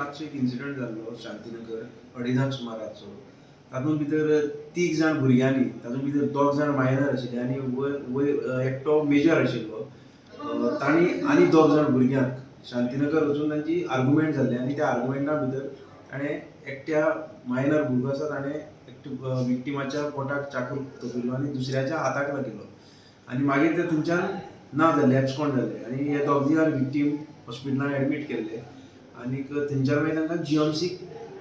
रातचो एक इन्सिडंट जाल्लो शांतीनगर 2:30 सुमाराचो. तातूंत भितर 3 जाण भुरग्यांनी, तातूंत भितर 2 जाण मायनर आशिल्ले आनी एकटो मेजर आशिल्लो. तांणी आनी 2 जाण भुरग्यांक शांतीनगर वचून तांची आर्ग्युमेंट जाल्ली आनी त्या आर्ग्युमेंटा भितर ताणें एकट्या मायनर भुरगो आसा ताणें विक्टिमाच्या पोटाक चाकू तोपिल्लो आनी दुसऱ्याच्या हाताक लागिल्लो आनी मागीर ते थंयच्यान ना जाल्ले, एब्सकॉन्ड जाल्ले आनी हे दोग जाण विक्टीम हॉस्पिटलांत एडमीट केल्ले आनी थंयच्या मागीर तांकां GMC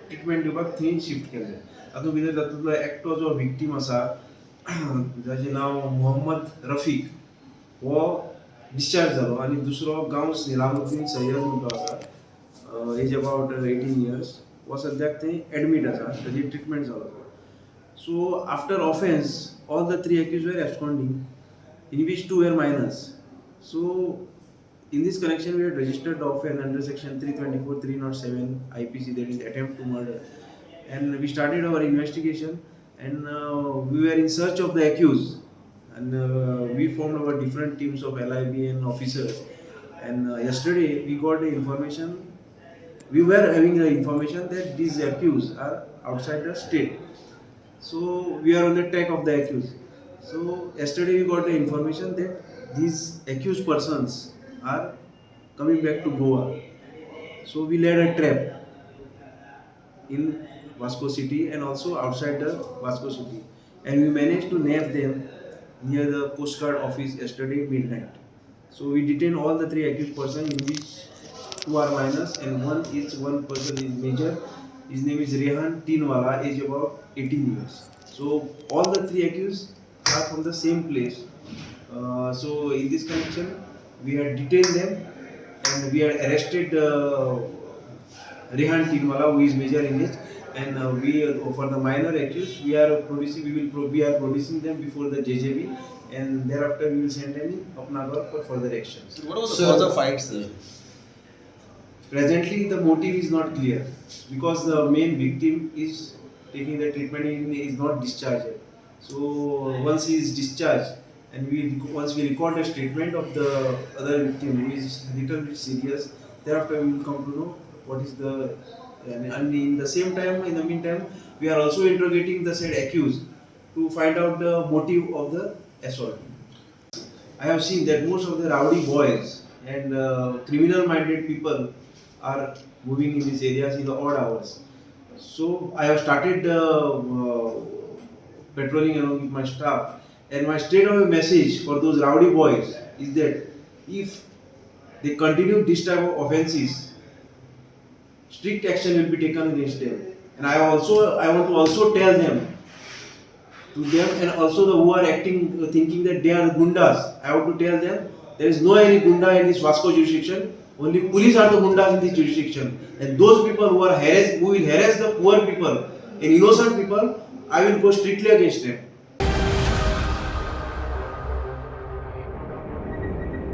ट्रिटमेंट दिवपाक थंय शिफ्ट केल्ले. तातूंत भितर तातूंतलो एकटो जो विक्टीम आसा जाचें नांव मोहम्मद रफीक हो डिस्चार्ज जालो आनी दुसरो गांवस निजामुद्दीन सय्यद म्हणून तो आसा, एज अबाउट 18 years, हो सद्याक थंय एडमीट आसा, ताजी ट्रिटमेंट चालू आसा. So after offence all the 3 accused were absconding, in which 2 were minors. So in this connection we had registered the offence under section 324 307 IPC, that is attempt to murder, and we started our investigation and we were in search of the accused and we formed our different teams of LIB and officers, and yesterday we got the information, we were having the information that these accused are outside the state, so we are on the track of the accused. So yesterday we got the information that these accused persons are coming back to Goa, so we laid a trap in Vasco city and also outside the Vasco city, and we managed to nab them near the Coast Guard office yesterday midnight. So we detained all the 3 accused persons, in which 2 are minors and one person is major. His name is Rehan Tinwala, age about 18 years. So all the 3 accused are from the same place. So in this connection we had detained them and we had arrested Rehan Tinwala, who is major in age, and we for the minor accused we are producing them before the JJB, and thereafter we will send them in Shantinagar for further action. So what was the cause of fight, sir? Presently the motive is not clear because the main victim is taking the treatment and is not discharged. So once he is discharged and once we record the statement of the other victim who is little bit serious, thereafter we will come to know what is the, and in the same time, in the meantime, we are also interrogating the said accused to find out the motive of the assault. I have seen that most of the rowdy boys and criminal minded people are moving in these areas in the odd hours. So I have started patrolling along with my staff, and my straightaway message for those rowdy boys is that if they continue this type of offences, strict action will be taken against them. And I want to also tell them, to them, and also the who are acting thinking that they are gundas, I want to tell them there is no any gunda in this Vasco jurisdiction. Only police are the gundas in this jurisdiction, and those people who will harass the poor people and innocent people, I will go strictly against them.